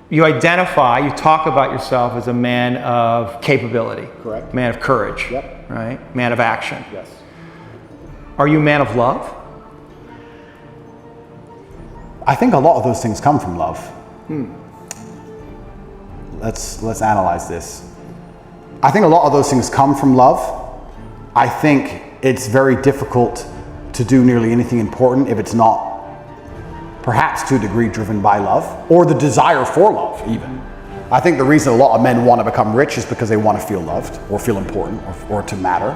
you identify, you talk about yourself as a man of capability. Correct. Man of courage. Yep. Right? Man of action. Yes. Are you a man of love? I think a lot of those things come from love. Let's analyze this. I think a lot of those things come from love. I think it's very difficult to do nearly anything important if it's not perhaps to a degree driven by love or the desire for love even. I think the reason a lot of men want to become rich is because they want to feel loved or feel important or to matter.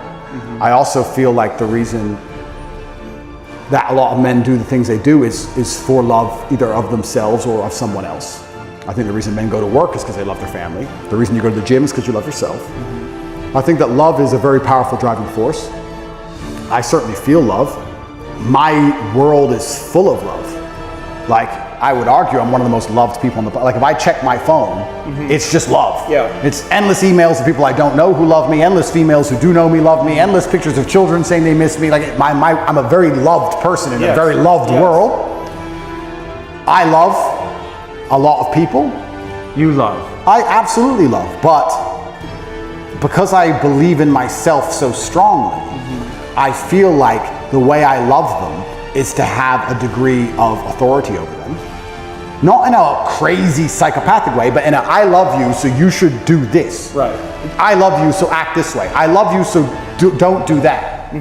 I also feel like the reason that a lot of men do the things they do is for love either of themselves or of someone else. I think the reason men go to work is because they love their family. The reason you go to the gym is because you love yourself. I think that love is a very powerful driving force. I certainly feel love. My world is full of love. Like, I would argue I'm one of the most loved people on the planet. Like, if I check my phone, it's just love. Yeah. It's endless emails of people I don't know who love me, endless females who do know me love me, endless pictures of children saying they miss me. Like, I'm a very loved person in a very loved world. I love a lot of people. You love. I absolutely love, but because I believe in myself so strongly, I feel like the way I love them is to have a degree of authority over them. Not in a crazy psychopathic way, but in a I love you, so you should do this. Right. I love you, so act this way. I love you, so don't do that.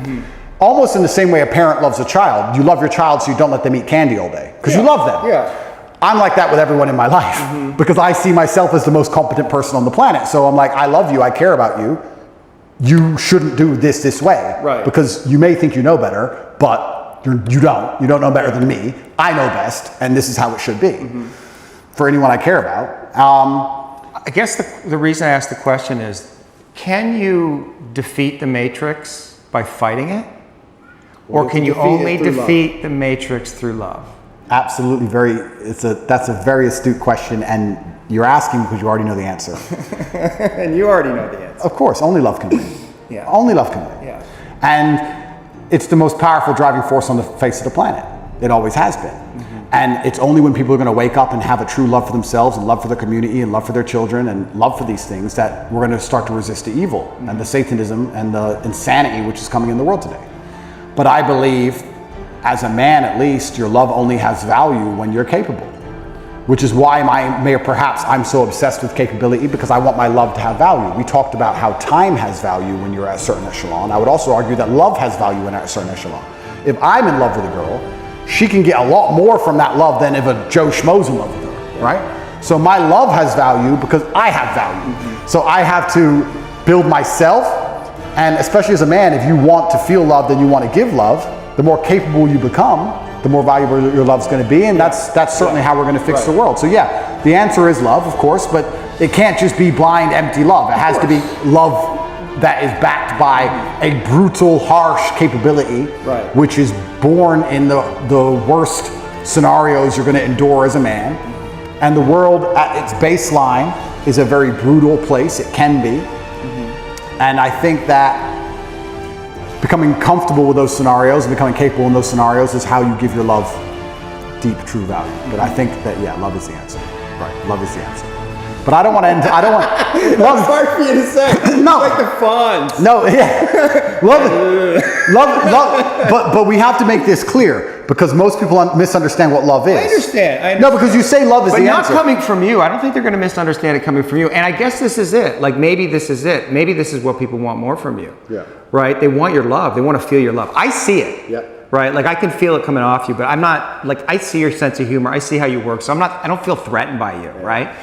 Almost in the same way a parent loves a child. You love your child, so you don't let them eat candy all day, because you love them. Yeah. I'm like that with everyone in my life, because I see myself as the most competent person on the planet. So I'm like, I love you, I care about you. You shouldn't do this way. Right. Because you may think you know better, but you don't know better than me. I know best, and this is how it should be for anyone I care about. I guess the reason I asked the question is, can you defeat the Matrix by fighting it? Or can you only defeat the Matrix through love? Absolutely, that's a very astute question, and you're asking because you already know the answer. And you already know the answer. Of course, only love can win. Yeah. Only love can win. Yeah. And it's the most powerful driving force on the face of the planet. It always has been. And it's only when people are going to wake up and have a true love for themselves and love for their community and love for their children and love for these things that we're going to start to resist the evil and the Satanism and the insanity which is coming in the world today. But I believe, as a man at least, your love only has value when you're capable. Which is why perhaps I'm so obsessed with capability, because I want my love to have value. We talked about how time has value when you're at a certain echelon. I would also argue that love has value when at a certain echelon. If I'm in love with a girl, she can get a lot more from that love than if a Joe Schmo's in love with her, right? So my love has value because I have value. So I have to build myself, and especially as a man, if you want to feel love, then you want to give love. The more capable you become, the more valuable your love's going to be, and that's certainly how we're going to fix the world. So yeah, the answer is love, of course, but it can't just be blind, empty love. It has to be love that is backed by a brutal, harsh capability, which is born in the worst scenarios you're going to endure as a man. And the world at its baseline is a very brutal place. It can be. And I think that becoming comfortable with those scenarios and becoming capable in those scenarios is how you give your love deep, true value. But I think that, yeah, love is the answer. Right, love is the answer. But I don't want to end, love It's hard for you to say. No. It's like the Fonz. No, yeah. love, but we have to make this clear, because most people misunderstand what love is. I understand. No, because you say love is the answer. But not coming from you. I don't think they're going to misunderstand it coming from you. And I guess this is it. Like, maybe this is it. Maybe this is what people want more from you. Yeah. Right? They want your love. They want to feel your love. I see it. Yeah. Right? Like, I can feel it coming off you, but I'm not, like, I see your sense of humor. I see how you work. So I don't feel threatened by you, right?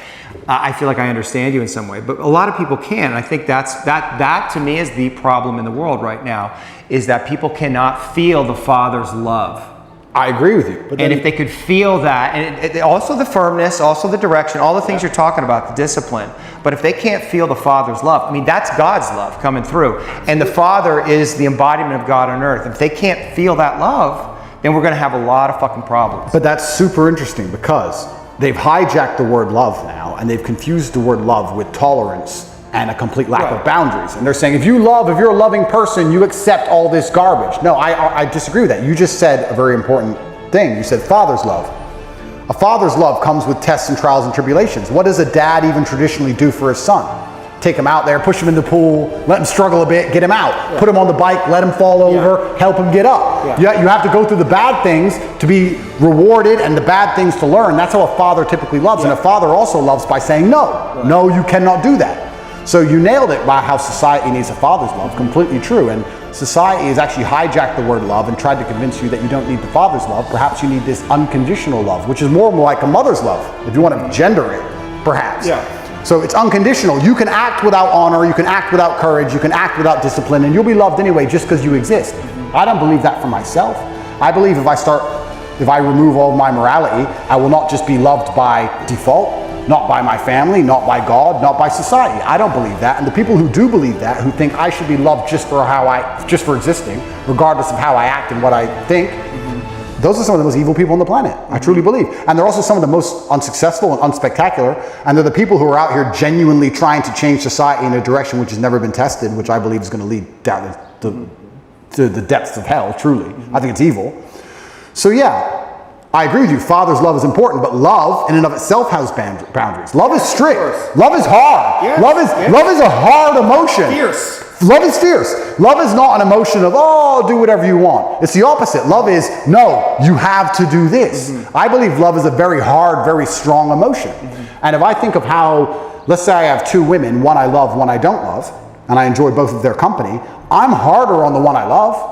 I feel like I understand you in some way, but a lot of people can. And I think that to me is the problem in the world right now, is that people cannot feel the Father's love. I agree with you. And if they could feel that, and also the firmness, also the direction, all the things you're talking about, the discipline, but if they can't feel the Father's love, I mean, that's God's love coming through. And the Father is the embodiment of God on earth. If they can't feel that love, then we're going to have a lot of fucking problems. But that's super interesting, because they've hijacked the word love now, and they've confused the word love with tolerance and a complete lack of boundaries. And they're saying, if you're a loving person, you accept all this garbage. No, I disagree with that. You just said a very important thing. You said Father's love. A father's love comes with tests and trials and tribulations. What does a dad even traditionally do for his son? Take him out there, push him in the pool, let him struggle a bit, get him out. Put him on the bike, let him fall over, help him get up. You have to go through the bad things to be rewarded and the bad things to learn. That's how a father typically loves. And a father also loves by saying no. No, you cannot do that. So you nailed it by how society needs a father's love. Completely true. And society has actually hijacked the word love and tried to convince you that you don't need the father's love. Perhaps you need this unconditional love, which is more like a mother's love, if you want to gender it, perhaps. So it's unconditional. You can act without honor, you can act without courage, you can act without discipline, and you'll be loved anyway just because you exist. I don't believe that for myself. I believe if I remove all my morality, I will not just be loved by default, not by my family, not by God, not by society. I don't believe that. And the people who do believe that, who think I should be loved just for existing, regardless of how I act and what I think, those are some of the most evil people on the planet. I truly believe. And they're also some of the most unsuccessful and unspectacular. And they're the people who are out here genuinely trying to change society in a direction which has never been tested, which I believe is going to lead down to the depths of hell, truly. I think it's evil. So yeah, I agree with you. Father's love is important, but love in and of itself has boundaries. Love is strict. Love is hard. Yes. Love is a hard emotion. Fierce. Love is fierce. Love is not an emotion of, oh, do whatever you want. It's the opposite. Love is, no, you have to do this. I believe love is a very hard, very strong emotion. And if I think of how, let's say I have two women, one I love, one I don't love, and I enjoy both of their company, I'm harder on the one I love.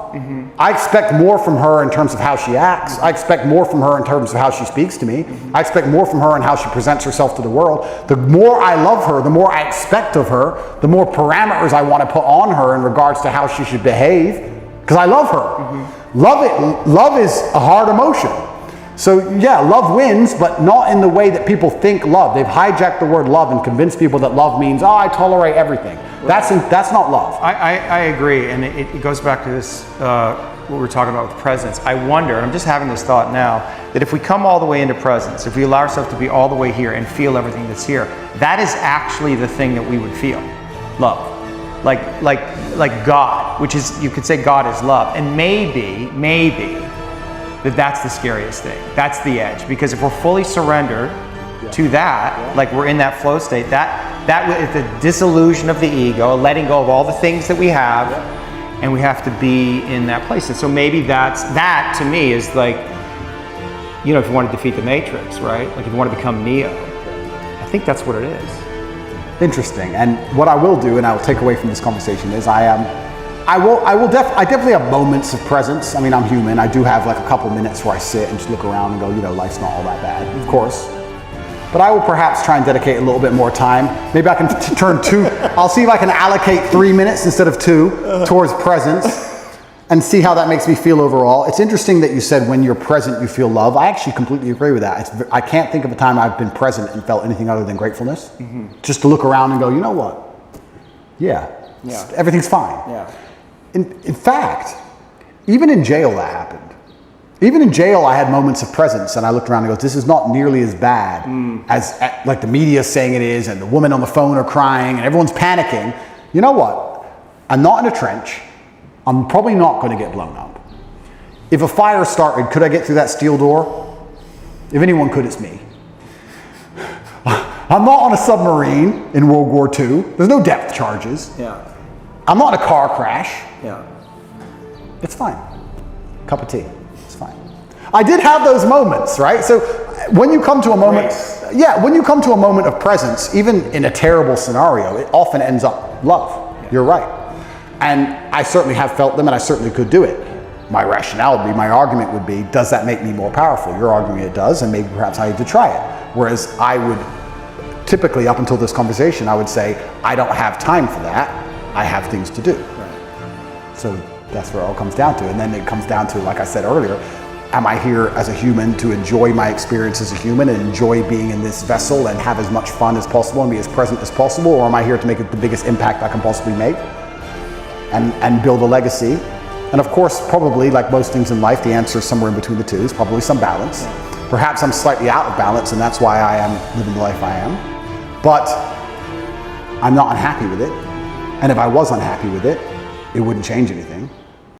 I expect more from her in terms of how she acts. I expect more from her in terms of how she speaks to me. I expect more from her in how she presents herself to the world. The more I love her, the more I expect of her, the more parameters I want to put on her in regards to how she should behave, because I love her. Love is a hard emotion. So yeah, love wins, but not in the way that people think love. They've hijacked the word love and convinced people that love means, oh, I tolerate everything. That's not love. I agree, and it goes back to this, what we're talking about with presence. I wonder, and I'm just having this thought now, that if we come all the way into presence, if we allow ourselves to be all the way here and feel everything that's here, that is actually the thing that we would feel, love. Like God, which is, you could say God is love. And maybe, that's the scariest thing. That's the edge. Because if we're fully surrendered to that, like we're in that flow state, that is the dissolution of the ego, letting go of all the things that we have, and we have to be in that place. And so maybe that to me is like, you know, if you want to defeat the Matrix, right? Like if you want to become Neo, I think that's what it is. Interesting. And what I will do, and I will take away from this conversation, is I definitely have moments of presence. I mean, I'm human. I do have like a couple minutes where I sit and just look around and go, you know, life's not all that bad, of course. But I will perhaps try and dedicate a little bit more time. Maybe I can I'll see if I can allocate 3 minutes instead of 2 towards presence and see how that makes me feel overall. It's interesting that you said when you're present, you feel love. I actually completely agree with that. I can't think of a time I've been present and felt anything other than gratefulness. Just to look around and go, you know what? Yeah. Everything's fine. In fact, even in jail that happened. Even in jail, I had moments of presence, and I looked around and go, this is not nearly as bad as like the media is saying it is, and the women on the phone are crying, and everyone's panicking. You know what? I'm not in a trench. I'm probably not going to get blown up. If a fire started, could I get through that steel door? If anyone could, it's me. I'm not on a submarine in World War II. There's no depth charges. I'm not in a car crash. It's fine. Cup of tea. It's fine. I did have those moments, right? So when you come to a moment, when you come to a moment of presence, even in a terrible scenario, it often ends up love. You're right. And I certainly have felt them, and I certainly could do it. My rationale would be, my argument would be, does that make me more powerful? You're arguing it does, and maybe perhaps I need to try it. Whereas I would typically, up until this conversation, I would say, I don't have time for that. I have things to do. So that's where it all comes down to. And then it comes down to, like I said earlier, am I here as a human to enjoy my experience as a human and enjoy being in this vessel and have as much fun as possible and be as present as possible? Or am I here to make the biggest impact I can possibly make and build a legacy? And of course, probably like most things in life, the answer is somewhere in between the two. It's probably some balance. Perhaps I'm slightly out of balance, and that's why I am living the life I am. But I'm not unhappy with it. And if I was unhappy with it, it wouldn't change anything.